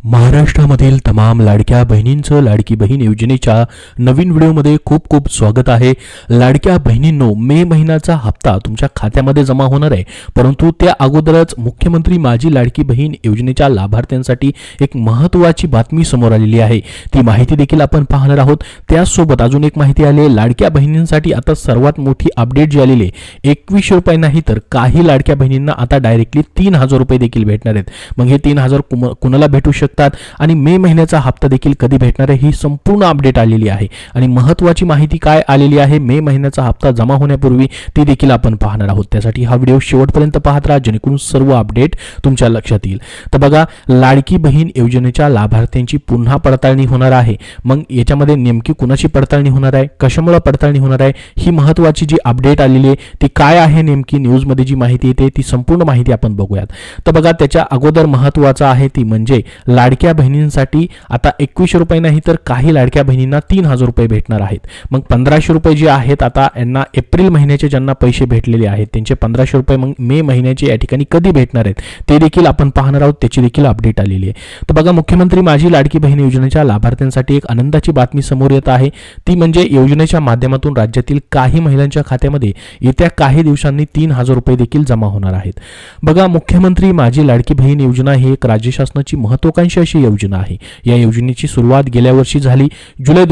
महाराष्ट्रामधील तमाम लाडक्या बहिणींचं लाडकी बहीण योजनेच्या नवीन व्हिडिओमध्ये खूप खूप स्वागत आहे। लाडक्या बहिणींनो, मे महिन्याचा हप्ता तुमच्या खात्यामध्ये जमा होणार आहे, परंतु त्या अगोदरच मुख्यमंत्री माझी लाडकी बहीण योजनेच्या लाभार्थ्यांसाठी एक महत्त्वाची बातमी समोर आलेली आहे। ती माहिती देखील आपण पाहणार आहोत। त्यासोबत अजून एक माहिती आली आहे, लाडक्या बहिणींसाठी आता सर्वात मोठी अपडेट जी आलेली आहे, 21 रुपये नाही तर काही लाडक्या बहिणींना आता डायरेक्टली 3000 रुपये देखील भेटणार आहेत। मग हे 3000 कुणाला भेटू शकतात आणि मे महिन्याचा हप्ता देखील कधी भेटणार आहे ही संपूर्ण अपडेट आलेली आहे। आणि महत्त्वाची माहिती काय आलेली आहे, मे महिन्याचा हप्ता जमा होण्यापूर्वी ती देखील आपण पाहणार आहोत। त्यासाठी हा व्हिडिओ शेवटपर्यंत पाहत राहा, जेणेकरून सर्व अपडेट तुमच्या लक्षात येईल। तर बघा, लाडकी बहीण योजनेच्या लाभार्थ्यांची पुन्हा पडताळणी होणार आहे। मग याच्यामध्ये नेमकी कुणाची पडताळणी होणार आहे, कशामुळे पडताळणी होणार आहे, ही महत्त्वाची जी अपडेट आलेली आहे ती काय आहे, नेमकी न्यूज मध्ये जी माहिती येते ती संपूर्ण माहिती आपण बघूयात। तर बघा, त्याच्या अगोदर महत्त्वाचं आहे ती म्हणजे लाडक्या बहिणींसाठी आता 21 रुपये नाही तर काही लाडक्या बहिणींना 3000 रुपये भेटणार आहेत। मग 1500 रुपये जे आहेत आता यांना एप्रिल महिन्याचे ज्यांना पैसे भेटलेले आहेत त्यांचे 1500 रुपये मग मे महिन्याचे या ठिकाणी कधी भेटणार आहेत ते देखील आपण पाहणार आहोत। त्याची देखील अपडेट आलेली आहे। तर बघा, मुख्यमंत्री माझी लाडकी बहीण योजनेच्या लाभार्थ्यांसाठी एक आनंदाची बातमी समोर येत आहे। ती म्हणजे योजनेच्या माध्यमातून राज्यातील काही महिलांच्या खात्यामध्ये येत्या काही दिवसांनी 3000 रुपये देखील जमा होणार आहेत। बघा, मुख्यमंत्री माझी लाडकी बहीण योजना ही एक राज्य शासनाची महत्त्वाकांक्षी अशी योजना आहे। या योजनेची सुरुवात गेल्या वर्षी झाली। जुलै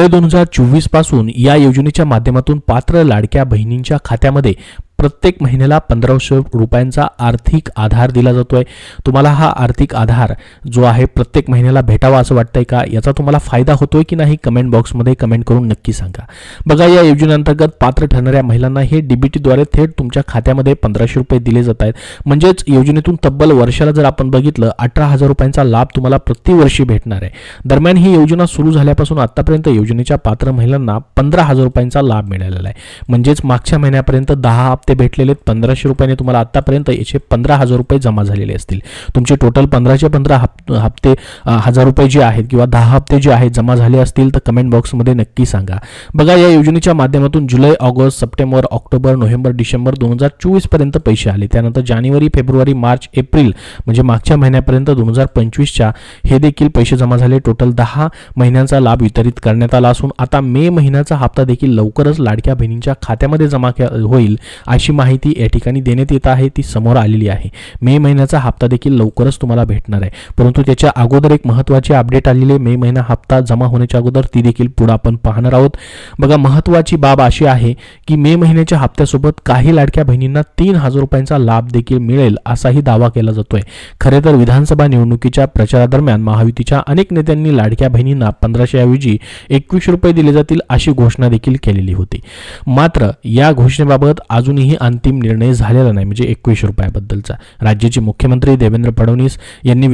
2024 पासून या योजनेच्या माध्यमातून पात्र लाडक्या बहिणींच्या खात्यामध्ये प्रत्येक महिन्याला 1500 रुपयांचा आर्थिक आधार दिला जातोय। तुम्हाला हा आर्थिक आधार जो आहे प्रत्येक महिन्याला भेटावा असं वाटतंय का, याचा तुम्हाला फायदा होतोय की नाही, कमेंट बॉक्समध्ये कमेंट करून नक्की सांगा। बघा, या योजनेअंतर्गत पात्र ठरणाऱ्या महिलांना हे डीबीटी द्वारे थेट तुमच्या खात्यामध्ये 1500 रुपये दिले जात आहेत। म्हणजेच योजनेतून तब्बल वर्षाला जर आपण बघितलं 18000 रुपयांचा लाभ तुम्हाला प्रतिवर्षी भेटणार आहे। दरम्यान ही योजना सुरू झाल्यापासून आतापर्यंत योजनेच्या पात्र महिलांना 15000 रुपयांचा लाभ मिळालेला आहे। म्हणजेच मागच्या महिन्यापर्यंत 10 हप्ते भेटलेले 1500 रुपयाने तुम्हाला आतापर्यंत याचे 15000 रुपये जमा झालेले असतील। तुमचे टोटल 15चे 15 हप्ते 1000 रुपये जे आहेत किंवा 10 हप्ते जे आहेत जमा झाले असतील तर कमेंट बॉक्समध्ये नक्की सांगा। बघा, या योजनेच्या माध्यमातून जुलै, ऑगस्ट, सप्टेंबर, ऑक्टोबर, नोव्हेंबर, डिसेंबर 2024 पर्यंत पैसे आले। त्यानंतर जानेवारी, फेब्रुवारी, मार्च, एप्रिल म्हणजे मागच्या महिन्यापर्यंत 2025च्या हे देखील पैसे जमा झाले। टोटल 10 महिन्यांचा लाभ वितरित करण्यात आला असून आता मे महिन्याचा हप्ता देखील लवकरच लाडक्या बहिणींच्या खात्यामध्ये जमा होईल अशी माहिती या ठिकाणी देण्यात येत आहे, ती समोर आलेली आहे। मे महिन्याचा हप्ता देखील लवकरच तुम्हाला भेटणार आहे, परंतु त्याच्या अगोदर एक महत्त्वाची अपडेट आलेली आहे। मे महिना हप्ता जमा होण्याच्या अगोदर ती देखील पुढे आपण पाहणार आहोत। बघा, महत्त्वाची बाब अशी आहे की मे महिन्याच्या हप्त्यासोबत काही लाडक्या बहिणींना 3000 रुपयांचा लाभ देखील मिळेल असाही दावा केला जातोय। खरे तर विधानसभा निवडणुकीच्या प्रचारादरम्यान महायुतीच्या अनेक नेत्यांनी लाडक्या बहिणींना 1500 ऐवजी 21 रुपये दिले जातील अशी घोषणा देखील केलेली होती। मात्र या घोषणेबाबत अजूनही अंतिम निर्णय झालेला नाही, म्हणजे 21 रुपयाबद्दलचा। राज्याचे मुख्यमंत्री देवेंद्र फडणवीस यांनी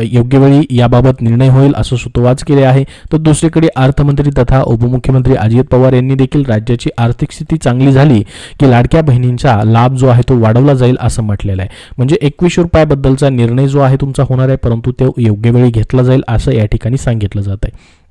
योग्य वेळी याबाबत निर्णय होईल असं सुतोवाच केले आहे। तर दुसरीकडे अर्थमंत्री तथा उपमुख्यमंत्री अजित पवार यांनी देखील राज्याची आर्थिक स्थिती चांगली झाली की लाडक्या बहिणींचा लाभ जो आहे तो वाढवला जाईल असं म्हटलेलं आहे। म्हणजे 21 रुपयाबद्दलचा निर्णय जो आहे तुमचा होणार आहे, परंतु तो योग्य वेळी घेतला जाईल असं या ठिकाणी सांगितलं जात आहे।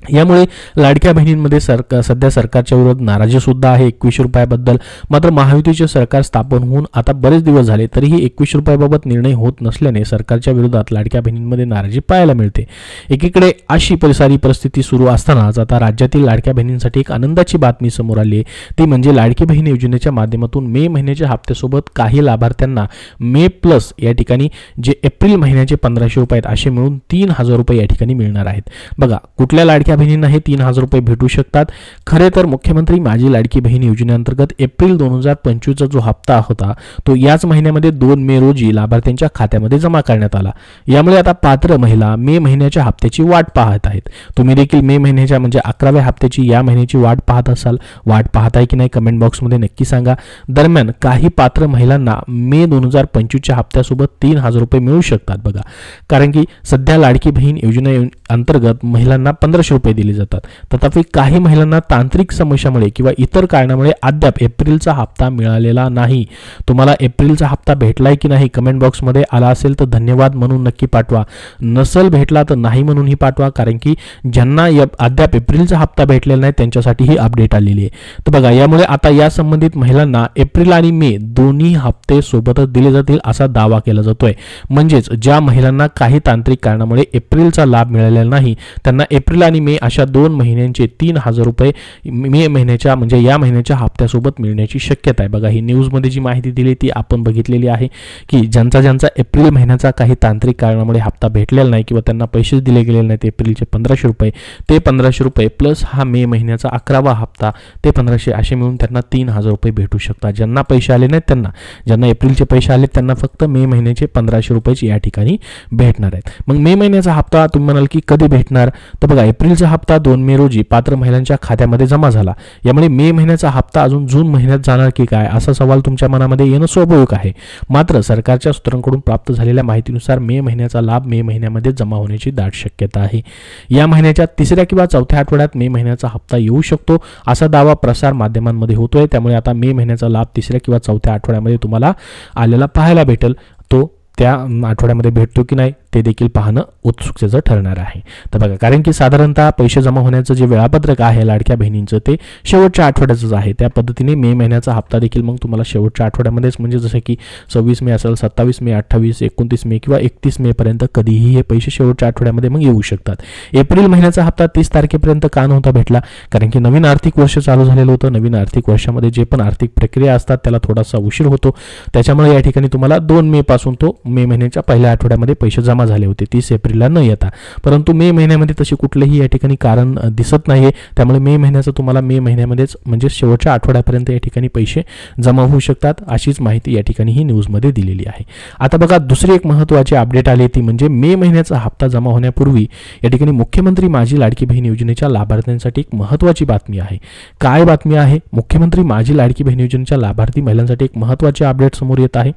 यामुळे लाडक्या बहिणींमध्ये सध्या सरकारच्या विरोधात नाराजी सुद्धा आहे 21 रुपयाबद्दल। मात्र महायुतीचे सरकार स्थापन होऊन आता बरेच दिवस झाले तरीही 21 रुपयाबाबत निर्णय होत नसल्याने सरकारच्या विरोधात लाडक्या बहिणींमध्ये नाराजी पाहायला मिळते। एकीकडे अशी सारी परिस्थिती सुरू असतानाच आता राज्यातील लाडक्या बहिणींसाठी एक आनंदाची बातमी समोर आली आहे, ती म्हणजे लाडकी बहीण योजनेच्या माध्यमातून मे महिन्याच्या हप्त्यासोबत काही लाभार्थ्यांना मे प्लस या ठिकाणी जे एप्रिल महिन्याचे 1500 रुपये आहेत असे मिळून 3000 रुपये या ठिकाणी मिळणार आहेत। बघा, कुठल्या लाडक्या बहिणींना हे 3000 रुपये भेटू शकतात। खरे तर मुख्यमंत्री माझी लाडकी बहीण योजनेअंतर्गत एप्रिल 2025चा जो हप्ता होता तो याच महिन्यामध्ये 2 मे रोजी लाभार्थ्यांच्या खात्यामध्ये जमा करण्यात आला। यामुळे आता पात्र महिला मे महिन्याच्या हप्त्याची वाट पाहत आहेत। तुम्ही देखील मे महिन्याच्या म्हणजे 11व्या हप्त्याची या महिन्याची वाट पाहत असाल, वाट पाहताय की नाही कमेंट बॉक्समध्ये नक्की सांगा। दरम्यान काही पात्र महिलांना मे 2025च्या हप्त्यासोबत 3000 रुपये मिळू शकतात। बघा, कारण की सध्या लाडकी बहीण योजनेअंतर्गत महिलांना 1500 रुपये दिले जातात। तथापि काही महिलांना तांत्रिक समस्यामुळे किंवा इतर कारणामुळे अद्याप एप्रिलचा हप्ता मिळालेला नाही। तुम्हाला एप्रिलचा हप्ता भेटलाय की नाही कमेंट बॉक्समध्ये आला असेल तर धन्यवाद म्हणून नक्की पाठवा, नसेल भेटला तर नाही म्हणूनही पाठवा, कारण की ज्यांना अद्याप एप्रिलचा हप्ता भेटलेला नाही त्यांच्यासाठी ही अपडेट आलेली आहे। तर बघा, यामुळे आता या संबंधित महिलांना एप्रिल आणि मे दोन्ही हप्ते सोबतच दिले जातील असा दावा केला जातोय। म्हणजेच ज्या महिलांना काही तांत्रिक कारणामुळे एप्रिलचा लाभ मिळालेला नाही त्यांना एप्रिल आणि मे अशा 2 महिन्यांचे 3000 रुपये मे महिन्याच्या म्हणजे या महिन्याच्या हप्त्यासोबत मिळण्याची शक्यता आहे। बघा, ही न्यूजमध्ये जी माहिती दिली ती आपण बघितलेली आहे की ज्यांचा एप्रिल महिन्याचा काही तांत्रिक कारणामुळे हप्ता भेटलेला नाही किंवा त्यांना पैसे दिले गेलेले नाहीत एप्रिलचे 1500 रुपये, ते 1500 रुपये प्लस हा मे महिन्याचा 11वा हप्ता ते 1500 असे मिळून त्यांना 3000 रुपये भेटू शकतात। ज्यांना पैसे आले नाहीत त्यांना, ज्यांना एप्रिलचे पैसे आले त्यांना फक्त मे महिन्याचे 1500 रुपये या ठिकाणी भेटणार आहेत। मग मे महिन्याचा हप्ता तुम्ही म्हणाल की कधी भेटणार, तर बघा एप्रिलचा हप्ता 2 मे रोजी पात्र महिलांच्या खात्यामध्ये जमा झाला, यामुळे मे महिन्याचा हप्ता अजून जून महिन्यात जाणार की काय असा सवाल तुमच्या मनामध्ये येणं स्वाभाविक आहे। मात्र सरकारच्या सूत्रांकडून प्राप्त झालेल्या माहितीनुसार मे महिन्याचा लाभ मे महिन्यामध्ये जमा होण्याची दाट शक्यता आहे। या महिन्याच्या 3ऱ्या किंवा 4थ्या आठवड्यात मे महिन्याचा हप्ता येऊ शकतो असा दावा प्रसार माध्यमांमध्ये होतोय। त्यामुळे आता मे महिन्याचा लाभ 3ऱ्या किंवा 4थ्या आठवड्यामध्ये तुम्हाला आलेला पाहायला भेटेल, तो त्या आठवड्यामध्ये भेटतो की नाही ते देखील पाहणं उत्सुकतेचं ठरणार आहे। तर बघा, कारण की साधारणतः पैसे जमा होण्याचं जे वेळापत्रक आहे लाडक्या बहिणींचं ते शेवटच्या आठवड्याचंच आहे। त्या पद्धतीने मे महिन्याचा हप्ता देखील मग तुम्हाला शेवटच्या आठवड्यामध्येच म्हणजे जसं की 26 मे असेल, 27 मे, 28, 29 मे किंवा 31 मे पर्यंत कधीही हे पैसे शेवटच्या आठवड्यामध्ये मग येऊ शकतात। एप्रिल महिन्याचा हप्ता 30 तारखेपर्यंत का नव्हता भेटला, कारण की नवीन आर्थिक वर्ष चालू झालेलं होतं। नवीन आर्थिक वर्षामध्ये जे पण आर्थिक प्रक्रिया असतात त्याला थोडासा उशीर होतो, त्याच्यामुळे या ठिकाणी तुम्हाला 2 मे पासून तो मे महिन्याच्या पहिल्या आठवड्यामध्ये पैसे जमा झाले होते 30 एप्रिलला न येता, परंतु मे महिन्यामध्ये तशी कुठलेही या ठिकाणी कारण दिसत नाहीये। त्यामुळे मे महिन्याचं तुम्हाला मे महिन्यामध्येच म्हणजे शेवटच्या आठवड्यापर्यंत या ठिकाणी पैसे जमा होऊ शकतात अशीच माहिती या ठिकाणी ही न्यूजमध्ये दिलेली आहे। आता बघा, दुसरी एक महत्त्वाची अपडेट आली ती म्हणजे मे महिन्याचा हप्ता जमा होण्यापूर्वी या ठिकाणी मुख्यमंत्री माझी लाडकी बहीण योजनेच्या लाभार्थ्यांसाठी एक महत्त्वाची बातमी आहे। काय बातमी आहे? मुख्यमंत्री माझी लाडकी बहीण योजनेच्या लाभार्थी महिलांसाठी एक महत्त्वाची अपडेट समोर येत आहे।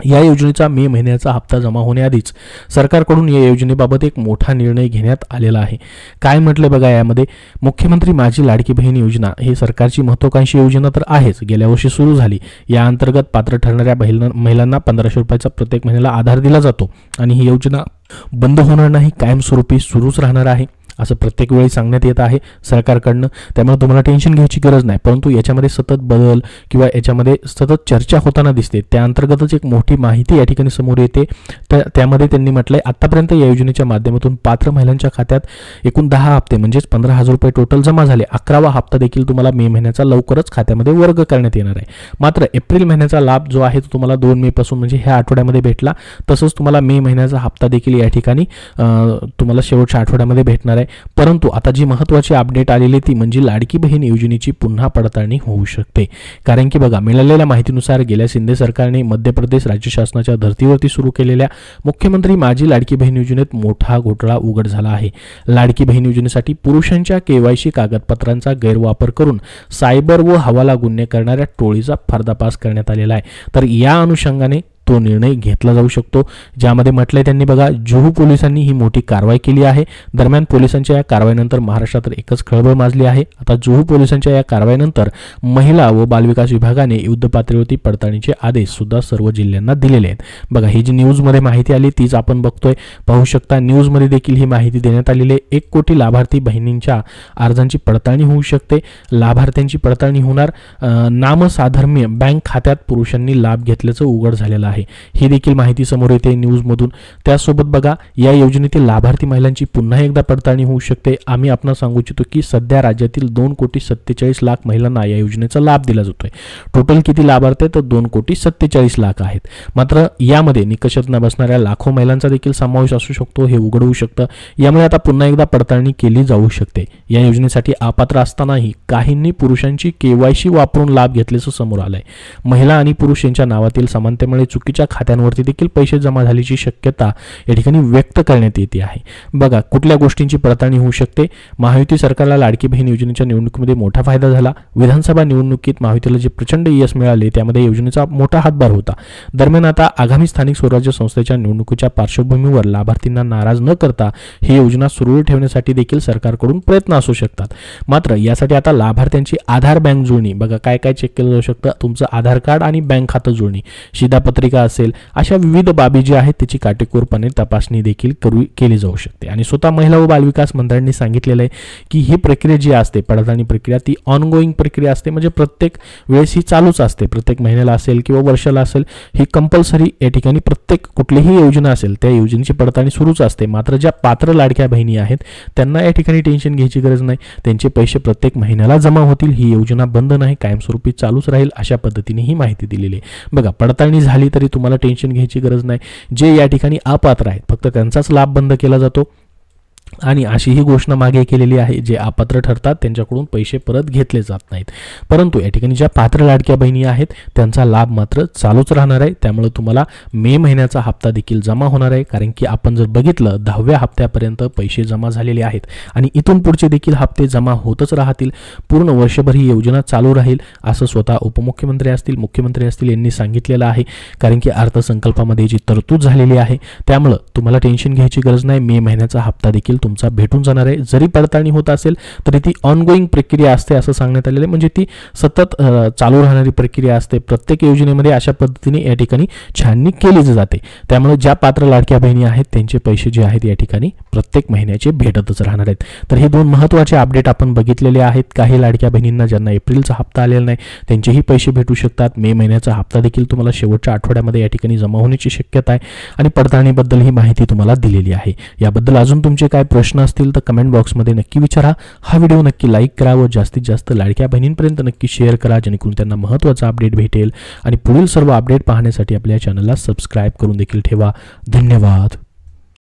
या योजनेचा मे महिन्याचा हप्ता जमा होण्याआधीच सरकारकडून या योजनेबाबत एक मोठा निर्णय घेण्यात आलेला आहे। काय म्हटले बघा, यामध्ये मुख्यमंत्री माझी लाडकी बहीण योजना ही सरकारची महत्त्वाकांक्षी योजना तर आहेच, गेल्या वर्षी सुरू झाली। या अंतर्गत पात्र ठरणाऱ्या महिलांना 1500 रुपयाचा प्रत्येक महिन्याला आधार दिला जातो आणि ही योजना बंद होणार नाही, कायमस्वरूपी सुरूच राहणार आहे असं प्रत्येक वेळी सांगण्यात येत आहे सरकारकडनं। त्यामुळे तुम्हाला टेन्शन घ्यायची गरज नाही, परंतु याच्यामध्ये सतत बदल किंवा याच्यामध्ये सतत चर्चा होताना दिसते, त्या अंतर्गतच एक मोठी माहिती या ठिकाणी समोर येते। तर त्यामध्ये त्यांनी म्हटलंय आतापर्यंत या योजनेच्या माध्यमातून पात्र महिलांच्या खात्यात एकूण 10 हप्ते म्हणजेच 15,000 रुपये टोटल जमा झाले। 11वा हप्ता देखील तुम्हाला मे महिन्याचा लवकरच खात्यामध्ये वर्ग करण्यात येणार आहे। मात्र एप्रिल महिन्याचा लाभ जो आहे तो तुम्हाला 2 मे पासून म्हणजे ह्या आठवड्यामध्ये भेटला, तसंच तुम्हाला मे महिन्याचा हप्ता देखील या ठिकाणी तुम्हाला शेवटच्या आठवड्यामध्ये भेटणार आहे। परंतु आता जी महत्त्वाची अपडेट आलेली ती म्हणजे लाडकी बहीण योजनेची पुन्हा पडताळणी होऊ शकते, कारण की बघा, मिळालेल्या माहितीनुसार गेल्या शिंदे सरकारने मध्य प्रदेश राज्य शासनाच्या धर्तीवरती सुरू केलेल्या मुख्यमंत्री माझी लाडकी बहीण योजनेत मोठा घोटाळा उघड झाला आहे। लाडकी बहीण योजनेसाठी पुरुषांच्या केवायसी कागदपत्रांचा गैरवापर करून सायबर व हवाला गुन्हे करणाऱ्या टोळीचा पर्दाफाश करण्यात आलेला आहे। तर या अनुषंगाने तो निर्णय घेतला जाऊ शकतो, ज्यामध्ये म्हटलंय त्यांनी बघा, जुहू पोलिसांनी ही मोठी कारवाई केली आहे। दरम्यान पोलिसांच्या या कारवाईनंतर महाराष्ट्रात एकच खळबळ माजली आहे। आता जुहू पोलिसांच्या या कारवाईनंतर महिला व बालविकास विभागाने युद्ध पातळीवरती पडताळणीचे आदेश सुद्धा सर्व जिल्ह्यांना दिलेले आहेत। बघा, ही जी न्यूजमध्ये माहिती आली तीच आपण बघतोय, पाहू शकता न्यूजमध्ये देखील ही माहिती देण्यात आलेली आहे। 1 कोटी लाभार्थी बहिणींच्या अर्जांची पडताळणी होऊ शकते। लाभार्थ्यांची पडताळणी होणार, नामसाधर्म्य बँक खात्यात पुरुषांनी लाभ घेतल्याचं उघड झालेलं आहे, ही देखील माहिती समोर येते न्यूजमधून। त्यासोबत बघा, या योजनेतील लाभार्थी महिलांची पुन्हा एकदा पडताळणी होऊ शकते। आम्ही आपणास सांगू इच्छितो की सध्या राज्यातील 2,47,00,000 महिलांना या योजनेचा लाभ दिला जातोय। टोटल किती लाभार्थी तर 2,47,00,000 आहेत। मात्र यामध्ये निकषात न बसणाऱ्या लाखो महिलांचा देखील समावेश असू शकतो, हे उघड होऊ शकतं। यामुळे आता पुन्हा एकदा पडताळणी केली जाऊ शकते। या योजनेसाठी अपात्र असतानाही काहींनी पुरुषांची केवायसी वापरून लाभ घेतल्याचं समोर आलंय। महिला आणि पुरुष यांच्या नावातील समानतेमुळे चुकीच्या खात्यांवरती देखील पैसे जमा झाल्याची शक्यता या ठिकाणी व्यक्त करण्यात येते आहे. बघा कुठल्या गोष्टींची पडताळणी होऊ शकते. महायुती सरकारला लाडकी बहीण योजनेच्या निवडणुकीमध्ये मोठा फायदा झाला. विधानसभा निवडणुकीत महायुतीला जे प्रचंड यश मिळाले त्यामध्ये योजनेचा मोठा हातभार होता. दरम्यान आता आगामी स्थानिक स्वराज्य संस्थेच्या निवडणुकीच्या पार्श्वभूमीवर लाभार्थींना नाराज न करता ही योजना सुरू ठेवण्यासाठी देखील सरकारकडून प्रयत्न असू शकतात. मात्र यासाठी आता लाभार्थ्यांची आधार बँक जुळणी, बघा काय काय चेक केलं जाऊ शकतं. तुमचं आधार कार्ड आणि बँक खातं जुळणी, शिधापत्रिका असेल, अशा विविध बाबी जी आहेत त्याची काटेकोरपणे तपासणी देखील केली जाऊ शकते. आणि स्वतः महिला व बालविकास मंत्र्यांनी सांगितलेलं आहे की ही प्रक्रिया जी असते पडताळणी प्रक्रिया ती ऑनगोईंग प्रक्रिया असते, म्हणजे प्रत्येक वेळेस ही चालूच असते. प्रत्येक महिन्याला असेल किंवा वर्षाला असेल, ही कंपल्सरी या ठिकाणी प्रत्येक कुठलीही योजना असेल त्या योजनेची पडताळणी सुरूच असते. मात्र ज्या पात्र लाडक्या बहिणी आहेत त्यांना या ठिकाणी टेन्शन घ्यायची गरज नाही. त्यांचे पैसे प्रत्येक महिन्याला जमा होतील. ही योजना बंद नाही, कायमस्वरूपी चालूच राहील, अशा पद्धतीने ही माहिती दिलेली आहे. बघा पडताळणी झाली तरी तुम्हाला टेन्शन घ्यायची गरज नाही. जे या ठिकाणी अपात्र आहेत फक्त त्यांचाच लाभ बंद केला जातो. आणि अशी ही घोषणा मागे केलेली आहे, जे अपात्र ठरतात त्यांच्याकडून पैसे परत घेतले जात नाहीत. परंतु या ठिकाणी ज्या पात्र लाडक्या बहिणी आहेत त्यांचा लाभ मात्र चालूच राहणार आहे. त्यामुळे तुम्हाला मे महिन्याचा हप्ता देखील जमा होणार आहे. कारण की आपण जर बघितलं 10व्या हप्त्यापर्यंत पैसे जमा झालेले आहेत आणि इथून पुढचे देखील हप्ते जमा होतच राहतील. पूर्ण वर्षभर ही योजना चालू राहील असं स्वतः उपमुख्यमंत्री असतील, मुख्यमंत्री असतील यांनी सांगितलेलं आहे. कारण की अर्थसंकल्पामध्ये जी तरतूद झालेली आहे त्यामुळे तुम्हाला टेन्शन घ्यायची गरज नाही. मे महिन्याचा हप्ता देखील तुमचा भेटून जाणार आहे. जरी पडताळणी होत असेल तरी ती ऑनगोईंग प्रक्रिया असते असं सांगण्यात आलेलं आहे, म्हणजे ती सतत चालू राहणारी प्रक्रिया असते. प्रत्येक योजनेमध्ये अशा पद्धतीने या ठिकाणी छाननी केली जाते. त्यामुळे ज्या पात्र लाडक्या बहिणी आहेत त्यांचे पैसे जे आहेत या ठिकाणी प्रत्येक महिन्याचे भेटतच राहणार आहेत. तर हे दोन महत्त्वाचे अपडेट आपण बघितलेले आहेत. काही लाडक्या बहिणींना ज्यांना एप्रिलचा हप्ता आलेला नाही त्यांचेही पैसे भेटू शकतात. मे महिन्याचा हप्ता देखील तुम्हाला शेवटच्या आठवड्यामध्ये या ठिकाणी जमा होण्याची शक्यता आहे आणि पडताळणीबद्दल ही माहिती तुम्हाला दिलेली आहे. याबद्दल अजून तुमचे काय प्रश्न असतील तर कमेंट बॉक्समध्ये नक्की विचारा. हा व्हिडिओ नक्की लाईक करा व जास्तीत जास्त लाडक्या बहिणींपर्यंत नक्की शेअर करा, जेणेकरून त्यांना महत्त्वाचा अपडेट भेटेल. आणि पुढील सर्व अपडेट पाहण्यासाठी आपल्या चॅनलला सबस्क्राईब करून देखील ठेवा. धन्यवाद.